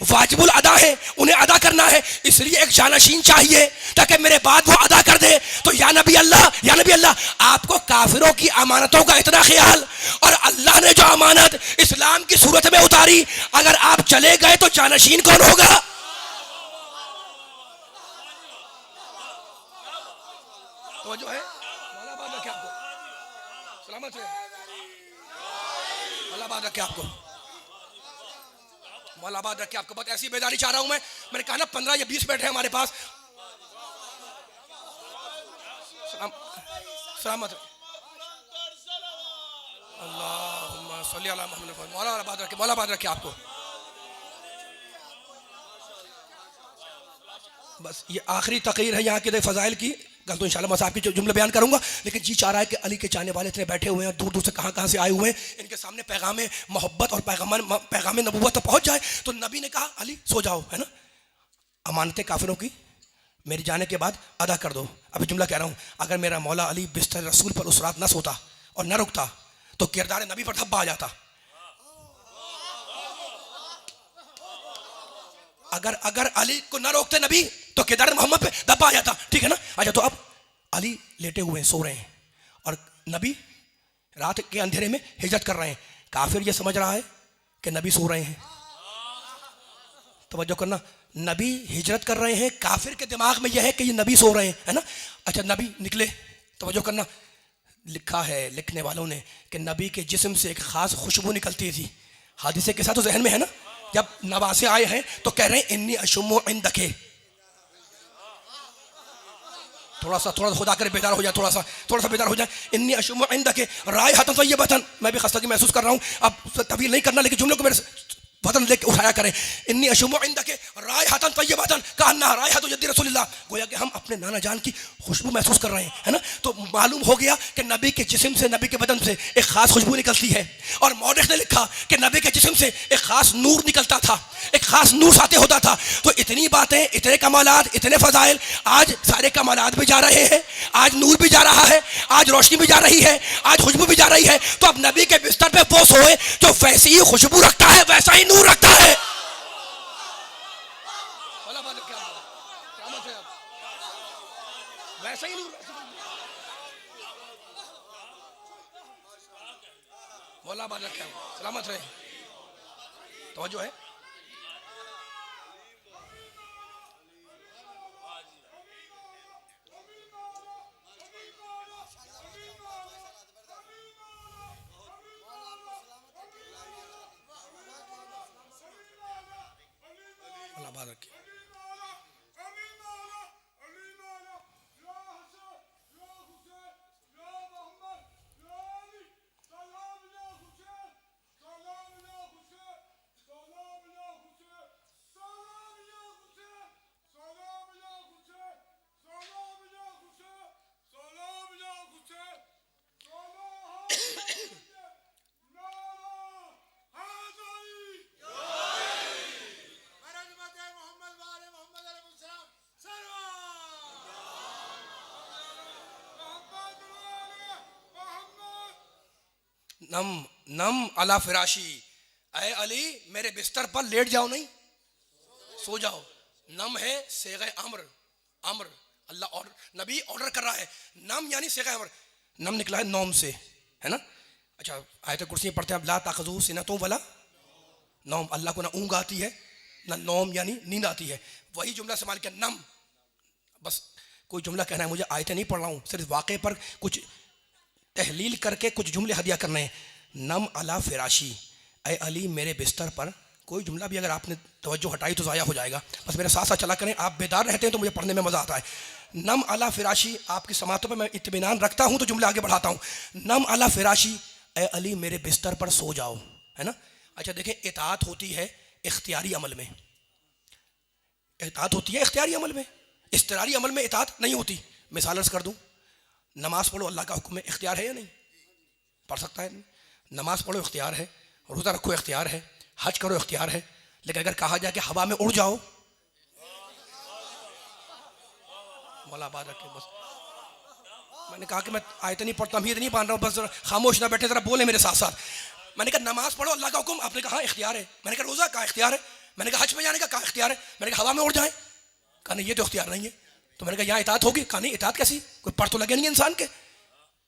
वाजिबुल अदा है, उन्हें अदा करना है, इसलिए एक जानशीन चाहिए ताकि मेरे बाद वो अदा कर दे। तो या नबी अल्लाह, आपको काफिरों की अमानतों का इतना ख्याल, और अल्लाह ने जो अमानत इस्लाम की सूरत में उतारी, अगर आप चले गए तो जानशीन कौन होगा? तो जो है मौला बात रखे आपको, सलामत है, मौला बात रखे आपको, मौला बात रखे आपको। बस ऐसी बेदारी चाह रहा हूं मैंने कहा ना 15 या 20 मिनट है हमारे पास। सलामत अल्लाहुम्मा सल्ली अला मुहम्मद। मौला बात रखे आपको। बस ये आखिरी तकरीर है यहाँ के फजाइल की। कल तो इंशाल्लाह मैं साहब की जुमले बयान करूंगा, लेकिन जी चाह रहा है कि अली के चाहने वाले इतने बैठे हुए हैं, दूर दूर से कहाँ से आए हुए हैं, इनके सामने पैगाम मोहब्बत और पैगाम नबूवत तो पहुंच जाए। तो नबी ने कहा अली सो जाओ, है ना, अमानतें काफिरों की मेरे जाने के बाद अदा कर दो। अभी जुमला कह रहा हूँ, अगर मेरा मौला अली बिस्तर रसूल पर उस रात न सोता और न रुकता तो किरदार नबी पर धब्बा आ जाता। अगर अली को न रोकते नबी तो किरदार मोहम्मद पे धब्बा आ जाता, ठीक है ना। अच्छा, तो अब अली लेटे हुए हैं, सो रहे हैं, और नबी रात के अंधेरे में हिजरत कर रहे हैं। काफिर ये समझ रहा है कि नबी सो रहे हैं। तवज्जो करना, नबी हिजरत कर रहे हैं, काफिर के दिमाग में यह है कि ये नबी सो रहे हैं, है ना। अच्छा, नबी निकले, तवज्जो करना, लिखा है लिखने वालों ने कि नबी के जिस्म से एक खास खुशबू निकलती थी। हादिसे के साथ तो जहन में है ना। जब नवासे आए हैं तो कह रहे हैं इन्नी अशुम्मु इंदके, थोड़ा सा खुदा करे बेदार हो जाए, थोड़ा सा बेदार हो जाए। इन्नी अशुम्मु इंदके रायहतन तय्यबतन, मैं भी खस्ता की महसूस कर रहा हूँ। अब तवील नहीं करना, लेकिन जुमलों को मेरे वतन लेके उठाया करें। इन्नी अशुम्मु इंदके रायहतन तय्यबतन कअन्नहा रायहतु जद्दी रसूलिल्लाह, गोया कि हम अपने नाना जान की खुशबू महसूस कर रहे हैं, है ना। तो मालूम हो गया कि नबी के जिस्म से, नबी के बदन से एक खास खुशबू निकलती है। और मौलिक ने लिखा कि नबी के जिस्म से एक खास नूर निकलता था, एक खास नूर साथे होता था। तो इतनी बातें, इतने कमालात, इतने फजाइल, आज सारे कमालात भी जा रहे हैं, आज नूर भी जा रहा है, आज रोशनी भी जा रही है, आज खुशबू भी जा रही है। तो अब नबी के बिस्तर पे वो सोए जो वैसी ही खुशबू रखता है, वैसा ही नूर रखता है। वैसा ही नूर, मौला बात रखे, सलामत रहे। तो जो है बात रखिए। नम अला फिराशी, ऐ अली मेरे बिस्तर पर लेट जाओ, नहीं सो जाओ। नम है सेगा अम्र, अल्लाह और नबी ऑर्डर कर रहा है। नम यानी सेगा अम्र, नम निकला है नौम से, है ना। अच्छा, आयत कुर्सी में पढ़ते हैं ला ताखुज़ू सिनतुम वला नौम, अल्लाह को ना ऊँग आती है ना नौम यानी नींद आती है। वही जुमला इस्तेमाल किया नम। बस कोई जुमला कहना है, मुझे आयतें नहीं पढ़ रहा हूँ, सिर्फ वाक़े पर कुछ तहलील करके कुछ जुमले हदिया करने हैं। नम अला फिराशी, ऐ अली मेरे बिस्तर पर। कोई जुमला भी अगर आपने तवज्जो हटाई तो ज़ाया हो जाएगा। बस मेरे साथ साथ चला करें, आप बेदार रहते हैं तो मुझे पढ़ने में मज़ा आता है। नम अला फिराशी, आपकी समातों पर मैं इत्मीनान रखता हूँ तो जुमले आगे बढ़ाता हूँ। नम अला फिराशी, ऐ अली मेरे बिस्तर पर सो जाओ, है ना। अच्छा देखें, इताअत होती है इख्तियारी अमल में, इताअत होती है इख्तियारी अमल में, इस्तिरारी अमल में इताअत नहीं होती। मिसाल अर्ज़ कर दूँ, नमाज पढ़ो अल्लाह का हुक्म है, इख्तियार है या नहीं, पढ़ सकता है नहीं। नमाज पढ़ो इख्तियार है, रोज़ा रखो इख्तियार है, हज करो इख्तियार है। लेकिन अगर कहा जाए कि हवा में उड़ जाओ, मौला बात रखे। बस मैंने कहा कि मैं आयत नहीं पढ़ता, अमीर नहीं मान रहा हूँ, बस खामोश ना बैठे, जरा बोले मेरे साथ साथ। मैंने कहा नमाज पढ़ो अल्लाह का हुक्म, आपने कहा इख्तियार है। मैंने कहा रोज़ा का इख्तियार है, मैंने कहा हज में जाने का, कहा इख्तियार है। मैंने कहा हवा में उड़ जाए, कहा नहीं ये तो इख्तियार नहीं है। तो मैंने कहा यहाँ इताअत होगी, कहा नहीं इताअत कैसी, कोई पर तो लगे नहीं इंसान के,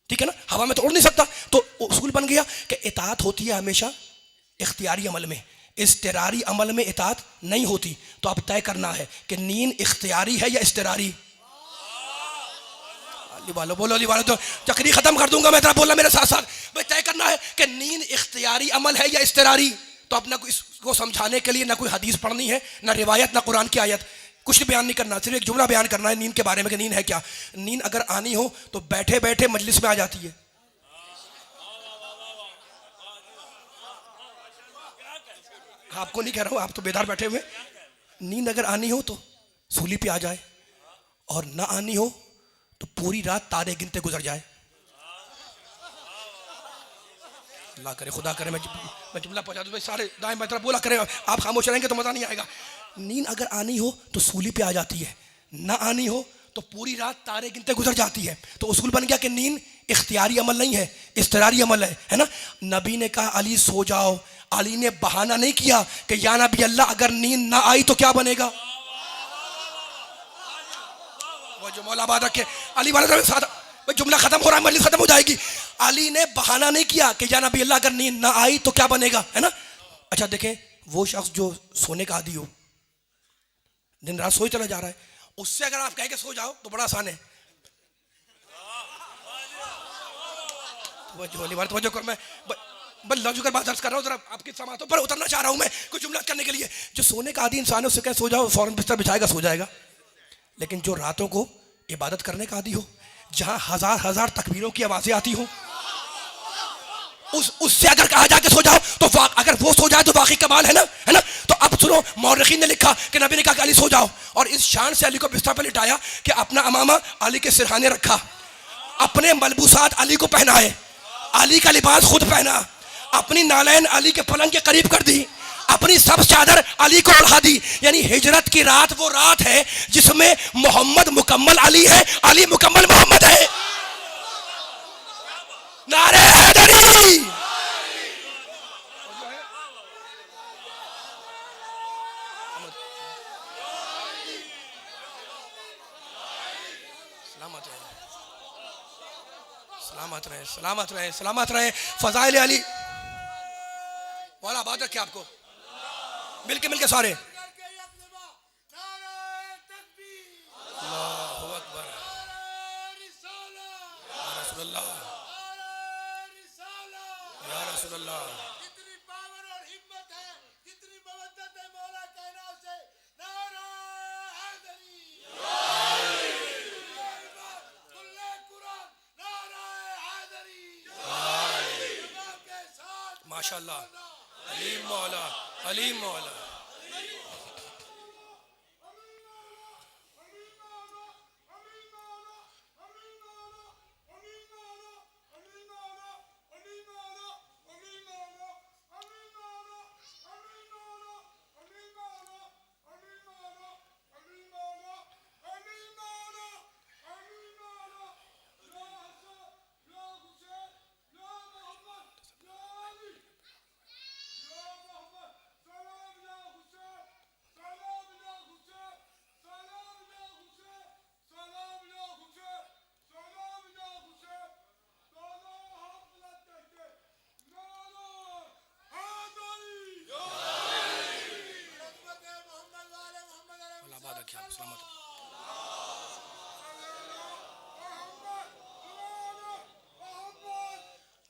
ठीक है ना, हवा में तो उड़ नहीं सकता। तो उसूल बन गया कि इताअत होती है हमेशा इख्तियारी अमल में, इस्तिरारी अमल में इताअत नहीं होती। तो अब तय करना है कि नींद इख्तियारी है या इस्तिरारी। अली वालों बोलो, अली वालों, तो चक्री खत्म कर दूंगा मैं, तेरा बोलना मेरे साथ साथ। भाई तय करना है कि नींद इख्तियारी अमल है या इस्तिरारी। तो अब ना कोई इसको समझाने के लिए ना कोई हदीस पढ़नी है, ना रिवायत, ना कुरान की आयत, कुछ बयान नहीं करना, सिर्फ एक जुमला बयान करना है नींद के बारे में कि नींद है क्या। नींद अगर आनी हो तो बैठे बैठे मजलिस में आ जाती है। आपको नहीं कह रहा हूं, आप तो बेदार बैठे हुए। नींद अगर आनी हो तो सूली पे आ जाए, और ना आनी हो तो पूरी रात तारे गिनते गुजर जाए। अल्लाह करे, खुदा करे मैं जुमला पहुंचा दूं। भाई सारे दाएं बाएं तरफ बोला करें, आप खामोश रहेंगे तो मजा नहीं आएगा। नींद अगर आनी हो तो सूली पे आ जाती है, ना आनी हो तो पूरी रात तारे गिनते गुजर जाती है। तो उसूल बन गया कि नींद इख्तियारी अमल नहीं है, इस्तिरारी अमल है ना। नबी ने कहा अली सो जाओ, अली ने बहाना नहीं किया कि या नबी अल्लाह अगर नींद ना आई तो क्या बनेगा। वो जो मौला आबाद रखे, अली वाले साथ जुमला खत्म हो रहा है, मजलिस खत्म हो जाएगी। अली ने बहाना नहीं किया कि या नबी अल्लाह अगर नींद ना आई तो क्या बनेगा, है ना। अच्छा देखें, वो शख्स जो सोने का आदी हो, दिन रात सोई चला जा रहा है, उससे अगर आप कह के सो जाओ तो बड़ा आसान है। तो मैं लॉजिकल बात दर्ज कर रहा हूँ, जरा आपकी समातों पर उतरना चाह रहा हूँ मैं कुछ जुमला करने के लिए। जो सोने का आदी इंसान है उससे कह सो जाओ, फौरन बिस्तर बिछाएगा, सो जाएगा। लेकिन जो रातों को इबादत करने का आदी हो, जहां हजार हजार तकबीरों की आवाजें आती हो, उससे अगर कहा जाके सो जाओ तो अगर वो सो जाए तो वाकई कमाल है ना। तो अब सुनो, मौरखीन ने लिखा कि नबी ने कहा कि अली सो जाओ, और इस शान से अली को बिस्तर पर लिटाया कि अपना अमामा अली के सिरहाने रखा, अपने मलबूसात अली को पहनाए, अली का लिबास खुद पहना, अपनी नालैन अली के पलंग के करीब कर दी, अपनी सब चादर अली को ओढ़ा दी। यानी हिजरत की रात वो रात है जिसमें मोहम्मद मुकम्मल अली है, अली मुकम्मल मोहम्मद है। नारे हैदरी। सलामत रहे, सलामत रहे, सलामत रहे। फजाइल अली वाला बात रखे आपको, मिलके सारे। अल्लाहु अकबर, या रसूलल्लाह, या रसूलल्लाह। कितनी पावर और हिम्मत है, कितनी मवद्दत है मौला कायनात से। नारा हैदरी, कुल्ले कुरान, नारा हैदरी के साथ माशाअल्लाह। अली मौला, अली मौला।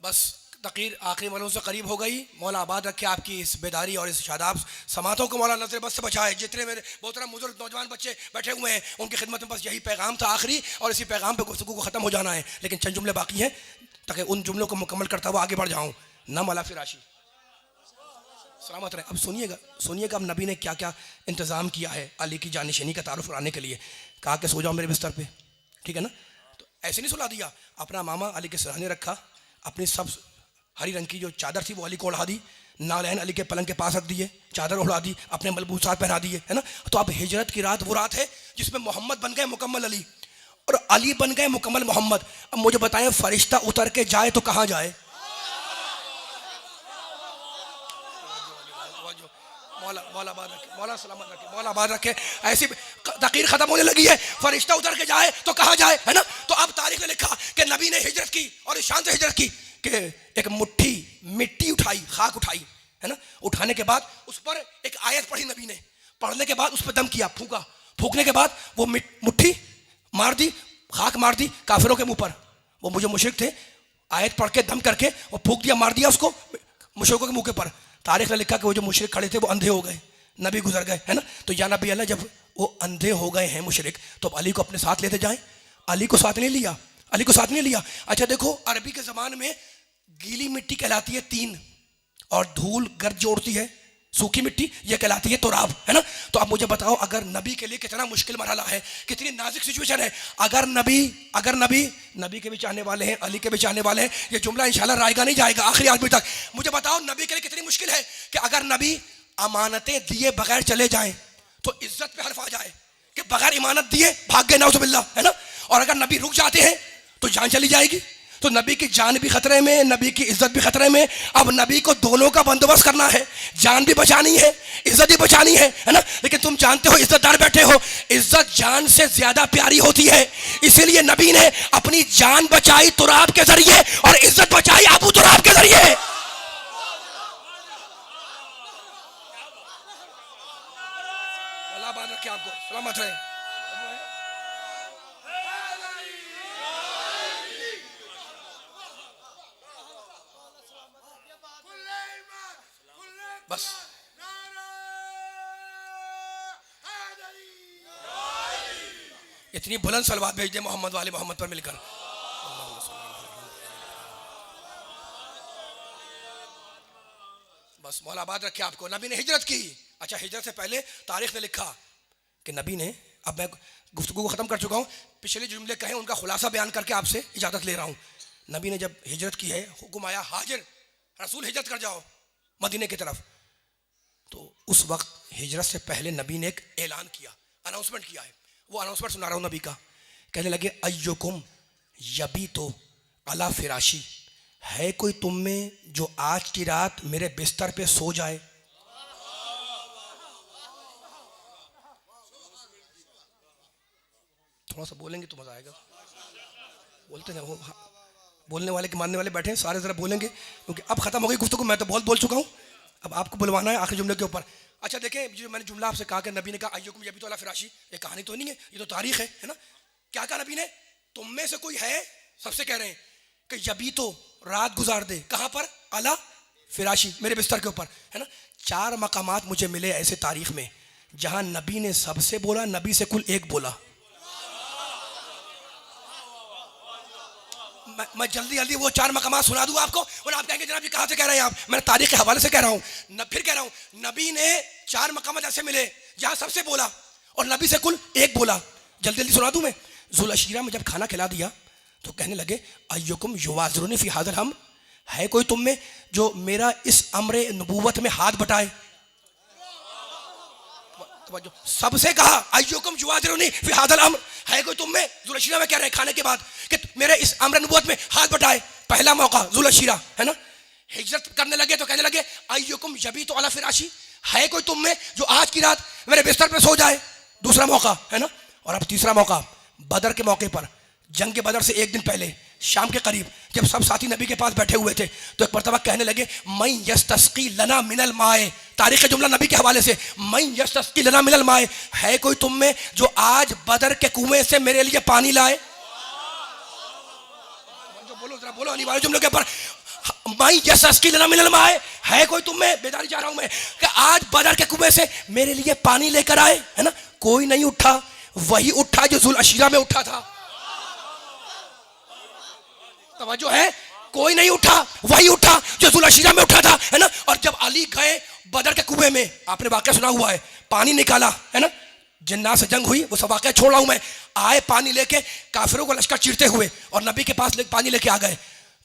बस तकीर आखिरी मरहलों से करीब हो गई। मौला आबाद रखे आपकी इस बेदारी और इस शादाब समातों को मौला नजर बस से बचाए। जितने मेरे मोहतरम बुजुर्ग नौजवान बच्चे बैठे हुए हैं उनकी खिदमत में बस यही पैगाम था आखिरी, और इसी पैगाम पे गुफ्तगू को ख़त्म हो जाना है। लेकिन चंद जुमले बाकी हैं ताकि उन जुमलों को मुकम्मल करता हुआ आगे बढ़ जाऊँ। नम अला फिराशी, सलामत रहे। अब सुनिएगा अब नबी ने क्या क्या इंतज़ाम किया है अली की जानशिनी का तारुफ कराने के लिए। कहा कि सो जाओ मेरे बिस्तर पे, ठीक है ना। तो ऐसे नहीं सुला दिया, अपना मामा अली के सिरहाने रखा, अपनी सब हरी रंग की जो चादर थी वो अली को ओढ़ा दी, नालैन अली के पलंग के पास रख दिए, चादर उड़ा दी, अपने मलबूसात पहना दिए, है ना। तो अब हिजरत की रात वो रात है जिसमें मोहम्मद बन गए मुकम्मल अली और अली बन गए मुकम्मल मोहम्मद। अब मुझे बताएं, फरिश्ता उतर के जाए तो कहाँ जाए? मौला बात मौला सलामत रखे, मौला आबाद रखे। ऐसी तकरीर खत्म होने लगी है, फरिश्ता उतर के जाए तो कहाँ जाए, है ना। तो अब तारीख ने लिखा कि नबी ने हिजरत की और इस शान से हिजरत की कि एक मुट्ठी मिट्टी उठाई, खाक उठाई, है ना। उठाने के बाद उस पर एक आयत पढ़ी नबी ने, पढ़ने के बाद उस पर दम किया, फूका, फूकने के बाद वो मुट्ठी मार दी, खाक मार दी काफिरों के मुंह पर। वो मुझे मुशरिक थे, आयत पढ़ के दम करके वो फूक दिया, मार दिया उसको मुशरिकों के मुंह के पर। तारीख ने लिखा कि वो जो मुशरिक खड़े थे वो अंधे हो गए, नबी गुजर गए, है ना। तो या नबी अल्लाह, जब वो अंधे हो गए हैं मुशरिक, तो अब अली को अपने साथ लेते जाएं। अली को साथ नहीं लिया, अली को साथ नहीं लिया। अच्छा देखो, अरबी के ज़बान में गीली मिट्टी कहलाती है तीन, और धूल गर्द जोड़ती है सूखी मिट्टी, यह कहलाती है तुराब, है ना। तो अब मुझे बताओ, अगर नबी के लिए कितना मुश्किल मरहला है, कितनी नाजुक सिचुएशन है। अगर नबी के भी चाहने वाले हैं, अली के भी चाहने वाले हैं, ये जुमला इंशाल्लाह रायगा नहीं जाएगा आखिरी आदमी तक। मुझे बताओ, नबी के लिए कितनी मुश्किल है कि अगर नबी अमानतें दिए बगैर चले जाएं तो इज्जत पे हल्फ आ जाए कि बगैर इमानत दिए भाग गए, नाउजुबिल्लाह, है ना। और अगर नबी रुक जाते हैं तो जान चली जाएगी। तो नबी की जान भी खतरे में, नबी की इज्जत भी खतरे में। अब नबी को दोनों का बंदोबस्त करना है, जान भी बचानी है, इज्जत भी बचानी है ना। लेकिन तुम जानते हो, इज्जतदार बैठे हो, इज्जत जान से ज्यादा प्यारी होती है। इसीलिए नबी ने अपनी जान बचाई तुराब के जरिए और इज्जत बचाई अबू तुराब के जरिए। अल्लाह बात रखे आपको, सलामत रहे। बस इतनी बुलंद सलवात भेज दे मोहम्मद वाले मोहम्मद पर मिलकर। बस मौला आबाद रखे आपको। नबी ने हिजरत की। अच्छा, हिजरत से पहले तारीख ने लिखा कि नबी ने, अब मैं गुफ्तगू को ख़त्म कर चुका हूँ, पिछले जुमले कहें उनका खुलासा बयान करके आपसे इजाज़त ले रहा हूँ। नबी ने जब हिजरत की है, हुक्म आया हाजिर रसूल हिजरत कर जाओ मदीने की तरफ। तो उस वक्त हिजरत से पहले नबी ने एक ऐलान किया, अनाउंसमेंट किया है। वो अनाउंसमेंट सुना रहा हूँ नबी का। कहने लगे, अय्युकुम यबी तो अला फिराशी, है कोई तुम में जो आज की रात मेरे बिस्तर पे सो जाए। थोड़ा सा बोलेंगे तो मजा आएगा। बोलते हैं, बोलने वाले के मानने वाले बैठे हैं, सारे जरा बोलेंगे क्योंकि अब खत्म हो गई गुफ्तगू। मैं तो बहुत बोल चुका हूँ, अब आपको बुलवाना है आखिरी जुमले के ऊपर। अच्छा देखें, जो मैंने जुमला आपसे कहा कि नबी ने कहा अय्युकुम यबी तो अला फिराशी, ये कहानी तो नहीं है, ये तो तारीख है ना। क्या कहा नबी ने? तुम में से कोई है, सबसे कह रहे हैं कि यबी तो रात गुजार दे, कहाँ पर? अला फिराशी, मेरे बिस्तर के ऊपर, है ना। 4 मकामात मुझे मिले ऐसे तारीख में जहां नबी ने सबसे बोला, नबी से कुल एक बोला। मैं जल्दी जल्दी वो 4 मकामात सुना दूं आपको, और आप कहेंगे जनाब ये कहां से कह रहे हैं आप? मैंने तारीख के हवाले से कह रहा हूं, फिर कह रहा हूं, नबी ने 4 मकामात ऐसे मिले जहां सबसे बोला और नबी से कुल एक बोला। जल्दी जल्दी सुना दूं मैं। जुलअशीरा में जब खाना खिला दिया तो कहने लगे, अय्युकुम युवाज़िरुनी फी हाज़िल हम, है कोई तुम में जो मेरा इस अम्रे नबूवत में हाथ बटाए। सबसे कहा अय्युकुम युवाज़िरुनी फी हाज़िल अम्र, है कोई तुम में, जुलअशीरा में कह रहे हैं खाने के बाद, कि मेरे इस अम्र नबूवत में हाथ बटाए। पहला मौका जुलअशीरा, है ना। हिजरत करने लगे तो कहने लगे, अय्युकुम यबी तो अला फिराशी, है कोई तुम में जो आज की रात मेरे बिस्तर पे सो जाए। दूसरा मौका, है ना। और अब तीसरा मौका, बदर के मौके पर, जंग के बदर से एक दिन पहले शाम के करीब जब सब साथी नबी के पास बैठे हुए थे तो एक मरतबा कहने लगे, मैं यस्तस्की लना मिनल माए। तारीख का जुमला नबी के हवाले से, मैं यस्तस्की लना मिनल माए, है कोई तुम में जो आज बदर के कुएं से मेरे लिए पानी लाए। बोलो जरा, बोलो अली वाले जुमले के ऊपर, मैं यस्तस्की लना मिनल माए, है कोई तुम में, बेदारी चाह रहा हूं मैं, कि आज बदर के कुएं से मेरे लिए पानी लेकर आए, है ना। कोई नहीं उठा, वही उठा जो जुलअशीरा में उठा था। तवज्जो है, कोई नहीं उठा, वही उठा जो जुलअशीरा में उठा था, है ना। और जब अली गए बदर के कुएं में, आपने वाकया सुना हुआ है, पानी निकाला, है ना। जिन्ना से जंग हुई वो सब वाकया छोड़ रहा हूं मैं। आए पानी लेके, काफिरों को लश्कर चीरते हुए, और नबी के पास पानी लेके आ गए।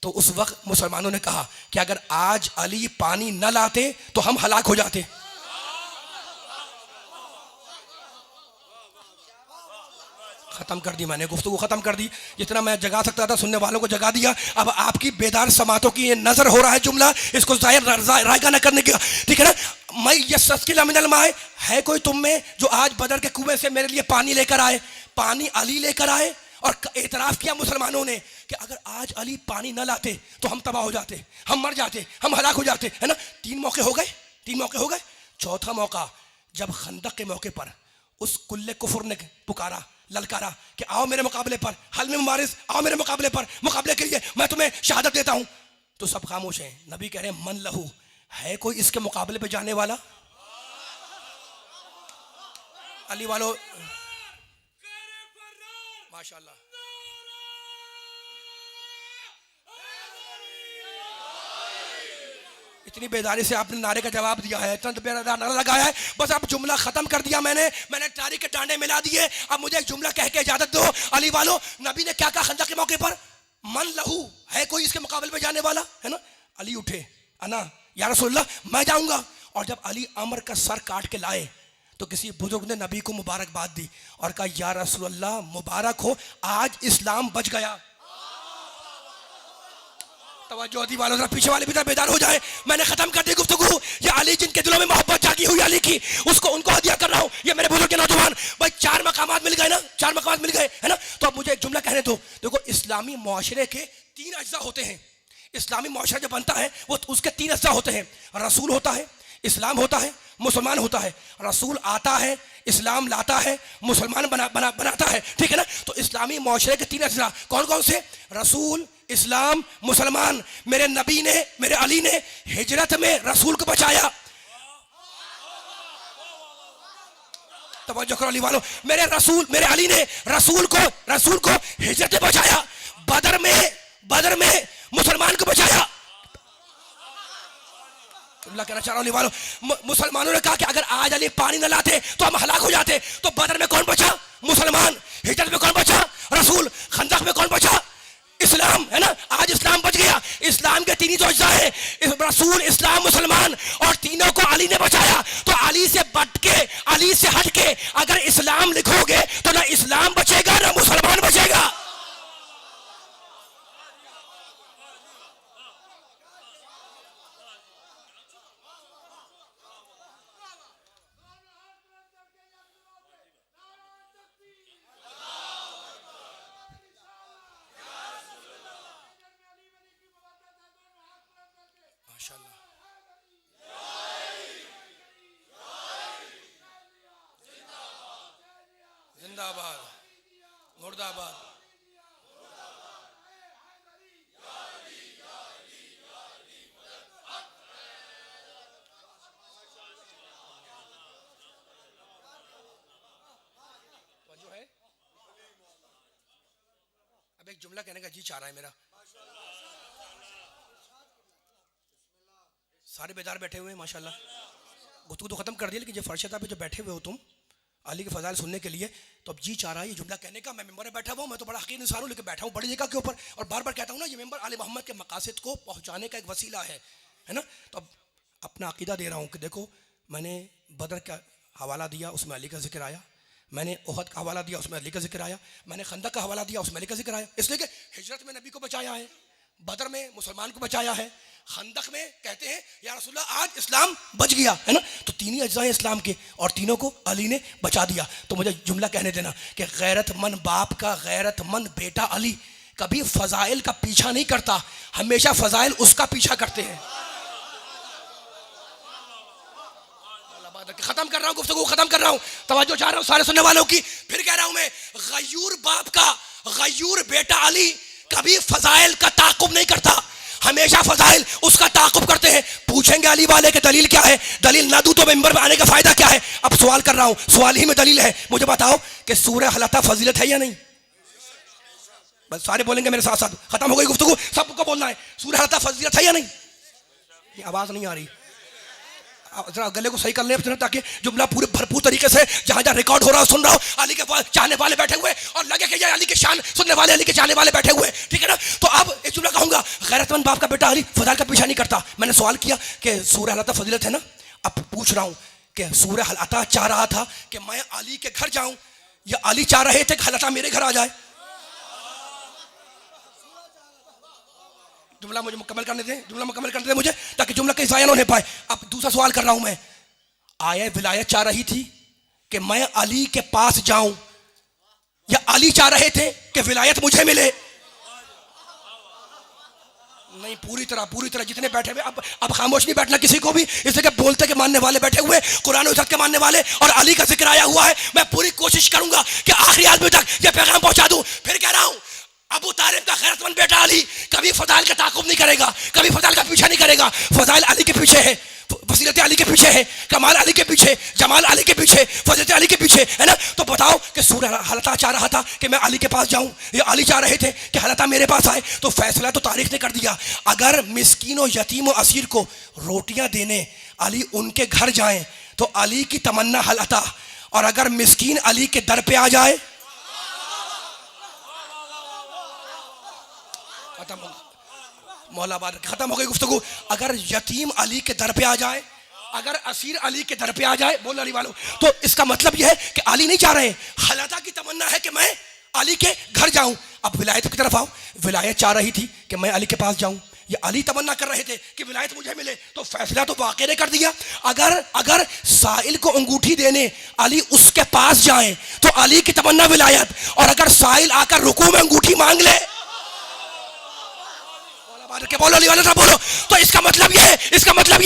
तो उस वक्त मुसलमानों ने कहा कि अगर आज अली पानी न लाते तो हम हलाक हो जाते। खत्म कर दी मैंने, गुफ्तगू खत्म कर दी, जितना मैं जगा सकता था सुनने वालों को जगा दिया। अब आपकी बेदार समातों की ये नजर हो रहा है जुमला, इसको जाहिर रायगा न करने की, ठीक है ना। मैं यस्तस्की मिनल माए, है कोई तुम में जो आज बदर के कुएं से मेरे लिए पानी लेकर आए? पानी अली लेकर आए। और एतराफ किया मुसलमानों ने कि अगर आज अली पानी न लाते तो हम तबाह हो जाते, हम मर जाते, हम हलाक हो जाते, है ना। 3 मौके हो गए, 3 मौके हो गए। चौथा मौका जब खंदक के मौके पर उस कुल्ले कुफर ने पुकारा, ललकारा कि आओ मेरे मुकाबले पर, हल में मुबारिस, आओ मेरे मुकाबले पर, मुकाबले के लिए मैं तुम्हें शहादत देता हूं, तो सब खामोश हैं। नबी कह रहे हैं मन लहू, है कोई इसके मुकाबले पे जाने वाला? अली वालों माशाल्लाह, इतनी बेदारी से आपने नारे का जवाब दिया है, इतना बेदार नारा लगाया है, बस अब जुमला खत्म कर दिया मैंने तारीख के डांडे मिला दिए। अब मुझे एक जुमला कह के इजाजत दो। अली वालों, नबी ने क्या कहा खंदक के मौके पर? मन लहू, है कोई इसके मुकाबले पे जाने वाला, है ना। अली उठे, अना या रसूलल्लाह मैं जाऊंगा। और जब अली अमर का सर काट के लाए तो किसी बुजुर्ग ने नबी को मुबारकबाद दी और कहा या रसूलल्लाह मुबारक हो, आज इस्लाम बच गया। तवज्जो दी वालों, पीछे वाले भी बेदार हो जाए। मैंने खत्म कर दी गुफ्तगू। ये अली जिनके दिलों में मोहब्बत जागी हुई अली की, उसको उनको हदिया कर रहा हूं। ये मेरे बुजुर्ग के नौजवान भाई, 4 मकामात मिल गए ना, 4 मकामात मिल गए, है ना। तो अब मुझे एक जुमला कहने दो। देखो, इस्लामी मुआशरे के 3 अज्जा होते हैं। इस्लामी मुआशरा जो बनता है वो उसके 3 अज्जा होते हैं। रसूल होता है, इस्लाम होता है, मुसलमान होता है। रसूल आता है, इस्लाम लाता है, मुसलमान बनाता है, ठीक है ना। तो इस्लामी मुआशरे के 3 अज्जा कौन कौन से? रसूल, इस्लाम, मुसलमान। मेरे नबी ने, मेरे अली ने हिजरत में रसूल को बचाया। तवज्जो करो अली वालों, मेरे अली ने रसूल को हिजरत में बचाया। बदर में मुसलमान को बचाया। अल्लाह कहना चाह रहा हूं वालों, मुसलमानों ने कहा कि अगर आज अली पानी न लाते तो हम हलाक हो जाते। तो बदर में कौन बचा? मुसलमान। हिजरत में कौन बचा? रसूल। खंदक में कौन बचा? इस्लाम, है ना। आज इस्लाम बच गया। इस्लाम के 3 ही तो अज्जा है, रसूल, इस्लाम, मुसलमान, और तीनों को अली ने बचाया। तो अली से हट के अगर इस्लाम लिखोगे तो ना इस्लाम बचेगा ना मुसलमान बचेगा। जिंदाबाद, मुर्दाबाद। जो है अब एक जुमला कहने का जी चाह रहा है मेरा। सारे बेदार बैठे हुए हैं माशाल्लाह। गुफ्तगू तो खत्म कर दिया, लेकिन जो फर्शता पे जो बैठे हुए हो तुम अली के फजाइल सुनने के लिए, तो अब जी चाह रहा है ये जुमला कहने का। मैं मेंबर में बैठा हुआ हूँ, मैं तो बड़ा हकीर इंसान हूँ, लेकिन बैठा हूँ बड़ी जगह के ऊपर, और बार बार कहता हूँ ना, ये मेंबर आले मोहम्मद के मकासद को पहुँचाने का एक वसीला है ना। तो अब अपना अकीदा दे रहा हूँ कि देखो, मैंने बदर का हवाला दिया, उसमें अली का जिक्र आया। मैंने ओहद का हवाला दिया, उसमें अली का जिक्र आया। मैंने खंदक का हवाला दिया, उसमें अली का जिक्र आया। इसलिए कि हिजरत में नबी को बचाया है, बदर में मुसलमान को बचाया है, खंदक में कहते हैं या रसूलल्लाह आज इस्लाम बच गया, है ना। तो 3 ही अज्जा हैं इस्लाम के, और तीनों को अली ने बचा दिया। तो मुझे जुमला कहने देना कि गैरतमंद बाप का गैरतमंद बेटा अली कभी फजाइल का पीछा नहीं करता, हमेशा फजाइल उसका पीछा करते हैं। खत्म कर रहा हूं गुफ्तगू, खत्म कर रहा हूं, तवज्जो चाह रहा हूं सारे सुनने वालों की। फिर कह रहा हूं मैं, गयूर बाप का गयूर बेटा अली कभी फजाइल का ताकुब नहीं करता, हमेशा फजाइल उसका ताकुब करते हैं। पूछेंगे अली वाले के दलील क्या है? दलील ना दूं तो मेंबर में आने का फायदा क्या है? अब सवाल कर रहा हूं, सवाल ही में दलील है। मुझे बताओ कि सूरह हलता फजीलत है या नहीं? बस सारे बोलेंगे मेरे साथ साथ, खत्म हो गई गुफ्तगू, सबको बोलना है। सूरह हलता फजीलत है या नहीं? आवाज नहीं आ रही, जरा गले को सही कर ले ताकि जुमला पूरे भरपूर तरीके से जहां जहां रिकॉर्ड हो रहा हो सुन रहा हो। अली के चाहने वाले बैठे हुए और लगे कि ये अली के शान सुनने वाले, अली के चाहने वाले बैठे हुए, ठीक है ना। तो अब एक जुमला कहूंगा, गैरतमंद बाप का बेटा अली फजाइल का पीछा नहीं करता। मैंने सवाल किया कि सूरह हलता फजीलत है ना, अब पूछ रहा हूं कि सूरह हलता चाह रहा था कि मैं अली के घर जाऊं, या अली चाह रहे थे कि हलता मेरे घर आ जाए? जुमला मुझे मुकम्मल करने दें, जुमला मुकम्मल करने दें मुझे, ताकि जुमला कहीं ज़ाया ना होने पाए। अब दूसरा सवाल कर रहा हूं मैं, आया विलायत चाह रही थी कि मैं अली के पास जाऊं, या अली चाह रहे थे कि विलायत मुझे मिले? नहीं, पूरी तरह जितने बैठे हुए, अब खामोश नहीं बैठना किसी को भी, इसलिए कि बोलते के मानने वाले बैठे हुए, कुरान और हदीस के मानने वाले, और अली का जिक्र आया हुआ है। मैं पूरी कोशिश करूंगा कि आखिरी आदमी तक ये पैगाम पहुंचा दूं। फिर कह रहा हूं, अबू तालिब का गैरतमंद बेटा अली कभी फजाइल का ताक़ुब नहीं करेगा, कभी फजाइल का पीछा नहीं करेगा। फजाइल अली के पीछे है, फजीलत अली के पीछे है, कमाल अली के पीछे, जमाल अली के पीछे, फजीलत अली के पीछे, है ना? तो बताओ कि सूरह हलता चाह रहा था कि मैं अली के पास जाऊं, या अली चाह रहे थे कि हलता मेरे पास आए? तो फैसला तो तारीख ने कर दिया। अगर मिस्कीन और यतीम और असीर को रोटियां देने अली उनके घर जाएं तो अली की तमन्ना हलता, और अगर मिस्कीन अली के दर पे आ जाए, मौलाबाद खत्म हो गई गुफ्तगू। अगर यतीम अली के दर पे आ जाए, अगर असीर अली के दर पे आ जाए, बोल अली वालों, तो इसका मतलब यह है कि अली नहीं चाह रहे, हलता की तमन्ना है कि मैं अली के घर जाऊं। अब विलायत की तरफ आओ। विलायत चाह रही थी कि मैं अली के पास जाऊं, ये अली तमन्ना कर रहे थे कि विलायत मुझे मिले। तो फैसला तो वाक़े ने कर दिया। अगर साइल को अंगूठी देने अली उसके पास जाए तो अली की तमन्ना विलायत, और अगर साइल आकर रुकू में अंगूठी मांग ले, के बोलो अली वाले बोलो, तो इसका मतलब यह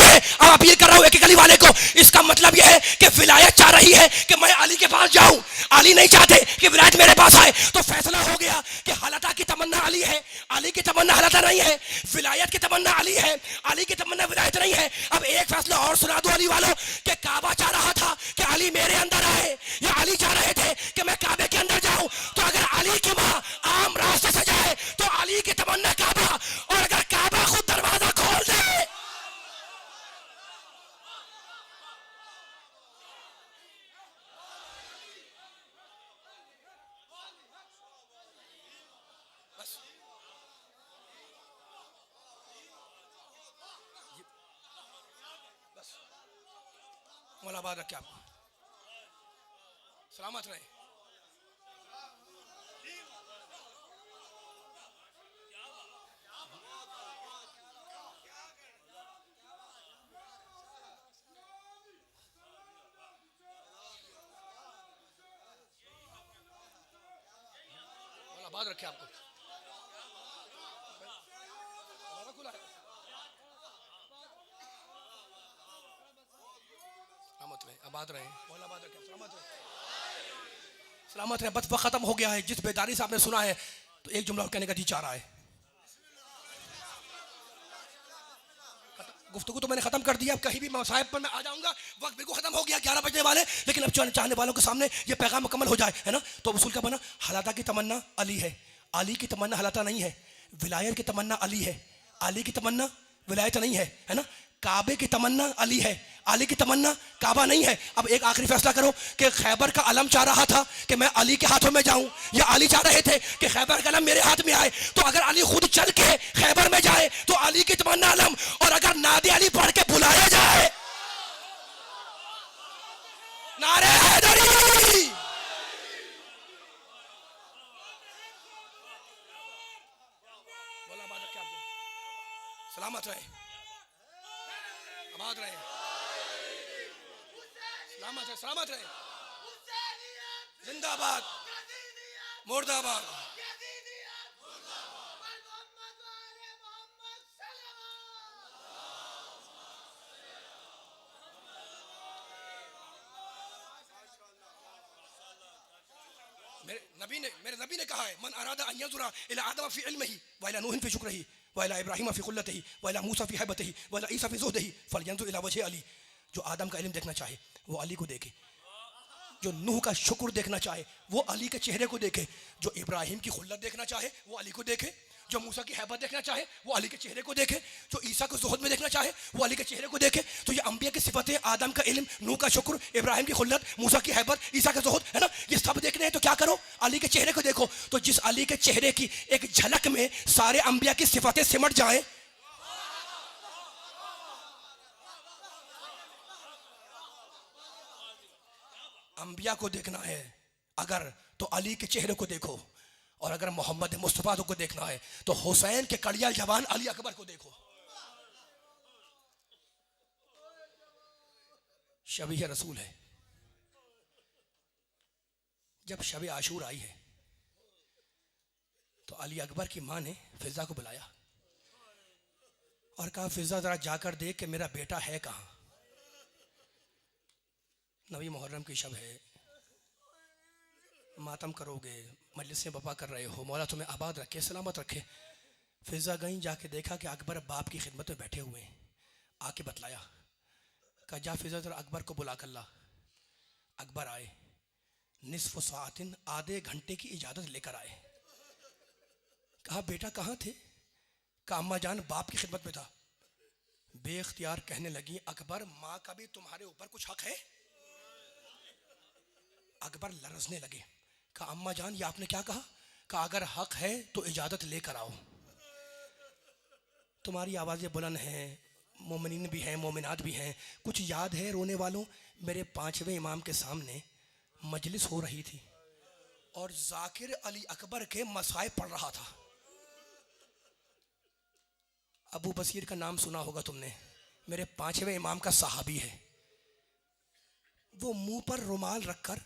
है, अब अपील कर रहा हूं एक अली वाले को, इसका मतलब यह है कि विलायत चाह रही है कि मैं अली के पास जाऊं, अली नहीं चाहते कि विलायत मेरे पास आए। तो फैसला हो गया कि हलता की तमन्ना अली है, अली की तमन्ना हलता नहीं है, विलायत की तमन्ना अली है, अली की तमन्ना विलायत नहीं है। अब एक फैसला और सुना दो अली वालों, कि काबा चाह रहा था कि अली मेरे अंदर आए, या अली चाह रहे थे कि मैं काबे के अंदर जाऊं। तो अगर अली की मां आम रास्ते से जाए तो अली की तमन्ना काबा, और अगर काबा खुद दरवाजा खोल दे, बस मौलाबाद रखे आपको, सलामत रहे। मौलाबाद रखे आपको, खुला है। सलामत रहे, आबाद रहे, मौलाबाद रखे, सलामत रहे, सलामत रहे। बस वक्त खत्म हो गया है। जिस बेदारी से आपने सुना है, तो एक जुमला कहने का जी चाह रहा है। गुफ्तगू तो मैंने खत्म कर दिया। अब कहीं भी मसाइब पर मैं आ जाऊंगा, वक्त बिल्कुल खत्म हो गया, 11 बजने वाले। लेकिन अब चाहने वालों के सामने ये पैगाम मुकम्मल हो जाए, है ना? तो उसूल का बना, हलाता की तमन्ना अली है, अली की तमन्ना हलाता नहीं है। विलायत की तमन्ना अली है, अली की तमन्ना विलायत नहीं है, है ना? काबे की तमन्ना अली है, अली की तमन्ना काबा नहीं है। अब एक आखिरी फैसला करो कि खैबर का अलम चाह रहा था कि मैं अली के हाथों में जाऊं, या अली चाह रहे थे कि खैबर का अलम मेरे हाथ में आए। तो अगर अली खुद चल के खैबर में जाए तो अली की तमन्ना अलम, और अगर नादे अली पढ़ के बुलाया जाए, नारे हैदरी, बोला बात क्या आपको, सलामत रहे, आबाद रहे, सलामत रहे, जिंदाबाद, मुर्दाबाद। मेरे नबी ने कहा है, मन अरादा अन यंजुरा इला आदम फी इल्मिही व इला नूह फी शुक्रिही व इला इब्राहीम फी खुल्लतिही व इला मूसा फी हैबतिही व इला ईसा फी ज़ुहदिही फलयंजुर इला वजहि अली। जो आदम का इल्म देखना चाहे वो अली को देखे, जो नूह का शुक्र देखना चाहे वो अली के चेहरे को देखे, जो इब्राहिम की खुल्लत देखना चाहे वो अली को देखे, जो मूसा की हैबत देखना चाहे वो अली के चेहरे को देखे, जो ईसा को ज़ुहद में देखना चाहे वो अली के चेहरे को देखे। तो ये अंबिया की सिफतें, आदम का इल्म, नूह का शुक्र, इब्राहिम की खुल्लत, मूसा की हैबत, ईसा का ज़ुहद, है ना? ये सब देखने हैं तो क्या करो, अली के चेहरे को देखो। तो जिस अली के चेहरे की एक झलक में सारे अंबिया की सिफतें सिमट जाएं, अंबिया को देखना है अगर, तो अली के चेहरे को देखो, और अगर मोहम्मद मुस्तफा को देखना है तो हुसैन के कड़िया जवान अली अकबर को देखो। शबीह रसूल है। जब शब आशूर आई है तो अली अकबर की माँ ने फिजा को बुलाया और कहा, फिजा जरा जाकर देख कि मेरा बेटा है कहाँ। नवी मुहर्रम की शब है, मातम करोगे, मजलिस में बपा कर रहे हो, मौला तुम्हें आबाद रखे, सलामत रखे। फिजा गई, जाके देखा कि अकबर बाप की खिदमत में बैठे हुए हैं। आके बतलाया, कहा जा फिजा जरा अकबर को बुला कर ला। अकबर आए, निस्फ सातिन, आधे घंटे की इजाज़त लेकर आए। कहा बेटा कहाँ थे? कहा अम्मा जान बाप की खिदमत में था। बेख्तियार कहने लगी, अकबर माँ का भी तुम्हारे ऊपर कुछ हक है? अकबर लरजने लगे। कहा अम्मा जान ये आपने क्या कहा? कहा अगर हक है तो इजाज़त लेकर आओ। तुम्हारी आवाज़ें बुलंद हैं, मोमिनीन भी हैं, मोमिनात भी हैं। कुछ याद है रोने वालों, मेरे 5वें इमाम के सामने मजलिस हो रही थी और जाकिर अली अकबर के मसाइब पढ़ रहा था। अबू बसीर का नाम सुना होगा तुमने, मेरे 5वें इमाम का सहाबी है। वो मुंह पर रुमाल रखकर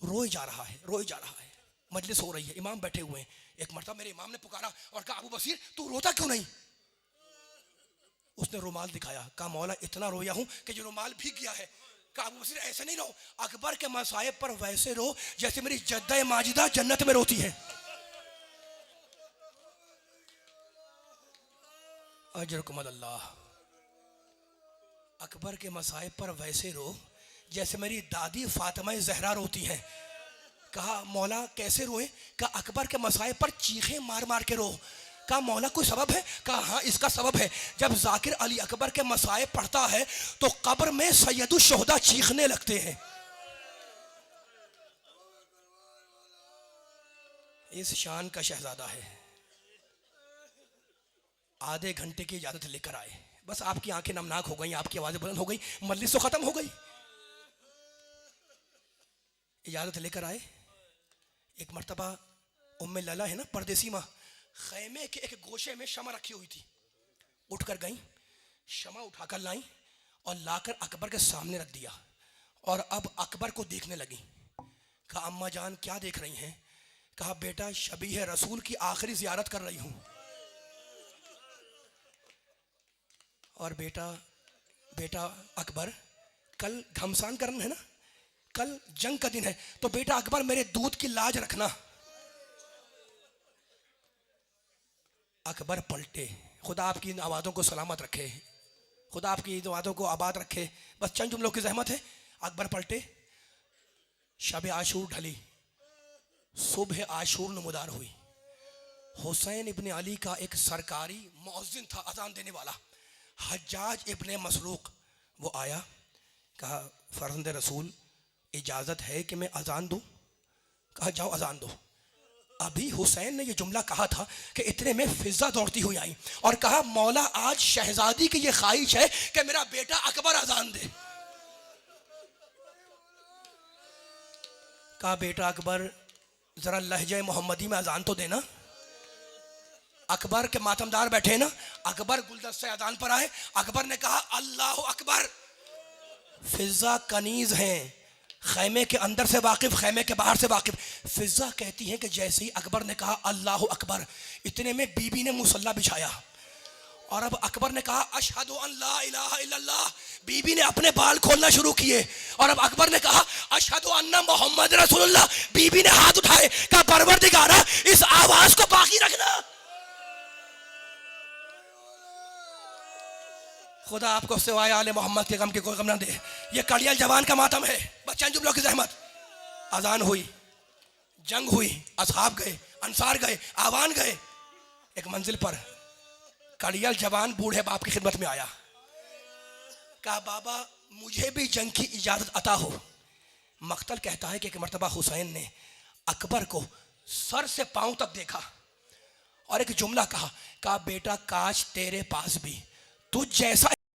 रोए जा रहा है, रोए जा रहा है। मजलिस हो रही है, इमाम बैठे हुए हैं। एक मर्तबा मेरे इमाम ने पुकारा और कहा, अबू बसीर तू रोता क्यों नहीं? उसने रुमाल दिखाया। कहा मौला इतना रोया हूं कि जो रुमाल भीग गया है। कहा अबू बसीर ऐसे नहीं रो, अकबर के मसाइब पर वैसे रो जैसे मेरी जद्दा माजिदा जन्नत में रोती है। अजरकुम अल्लाह। अकबर के मसाइब पर वैसे रो जैसे मेरी दादी फातिमा ज़हरा रोती है। कहा मौला कैसे रोए? कहा अकबर के मसाइब पर चीखें मार मार के रो। कहा मौला कोई सबब है? कहा हाँ इसका सबब है, जब जाकिर अली अकबर के मसाइब पढ़ता है तो कब्र में सैयदुल शुहदा चीखने लगते हैं। इस शान का शहजादा है। आधे घंटे की इजाजत लेकर आए, बस आपकी आंखें नमनाक हो गई, आपकी आवाजें बुलंद हो गई, मजलिस तो खत्म हो गई। इजाजत लेकर आए। एक मर्तबा उम्मे लला है ना परदेसी माँ, खैमे के एक गोशे में शमा रखी हुई थी। उठकर गई, शमा उठाकर लाई और लाकर अकबर के सामने रख दिया और अब अकबर को देखने लगी। कहा अम्मा जान क्या देख रही हैं? कहा बेटा शबीह रसूल की आखिरी जियारत कर रही हूँ। और बेटा अकबर कल घमसान करन है ना, कल जंग का दिन है, तो बेटा अकबर मेरे दूध की लाज रखना। अकबर पलटे, खुदा आपकी इन आवाज़ों को सलामत रखे, खुदा आपकी इन आवाज़ों को आबाद रखे, बस चंद जुमलों की जहमत है। अकबर पलटे, शब आशूर ढली, सुबह आशूर नमुदार हुई। हुसैन इब्ने अली का एक सरकारी मुअज्जिन था, अजान देने वाला, हज्जाज इब्ने मसरूक, वो आया। कहा फर्जंद रसूल इजाज़त है कि मैं अजान दूँ? कहा जाओ अजान दो। अभी हुसैन ने ये जुमला कहा था कि इतने में फिजा दौड़ती हुई आई और कहा मौला आज शहजादी की ये ख्वाहिश है कि मेरा बेटा अकबर अजान दे। कहा बेटा अकबर जरा लहजे मोहम्मदी में अजान तो देना। अकबर के मातमदार बैठे ना, अकबर गुलदस्ते अजान पर आए। अकबर ने कहा अल्लाह अकबर। फिजा कनीज हैं, खैमे के अंदर से वाकिफ, खैमे के बाहर से वाकिफ। फिजा कहती हैं कि जैसे ही अकबर ने कहा अल्लाह अकबर, इतने में बीबी ने मुसल्ला बिछाया और अब अकबर ने कहा अशहदु अन ला इलाहा इल्लल्लाह। बीबी ने अपने बाल खोलना शुरू किए और अब अकबर ने कहा अशहदु अन्ना मोहम्मद रसूलुल्लाह। बीबी ने हाथ उठाए, कहा परवरदिगारा इस आवाज को बाकी रखना। खुदा आपको सिवाय आले मोहम्मद के गम के कोई गम ना दे। ये कड़ियल जवान का मातम है, बच्चन जुमलों की जहमत। अजान हुई, जंग हुई, असहाब गए, अंसार गए, आवान गए। एक मंजिल पर कड़ियल जवान बूढ़े बाप की खिदमत में आया। कहा बाबा मुझे भी जंग की इजाजत अता हो। मख्तल कहता है कि एक मर्तबा हुसैन ने अकबर को सर से पांव तक देखा और एक जुमला कहा, बेटा काश तेरे पास भी तुझ जैसा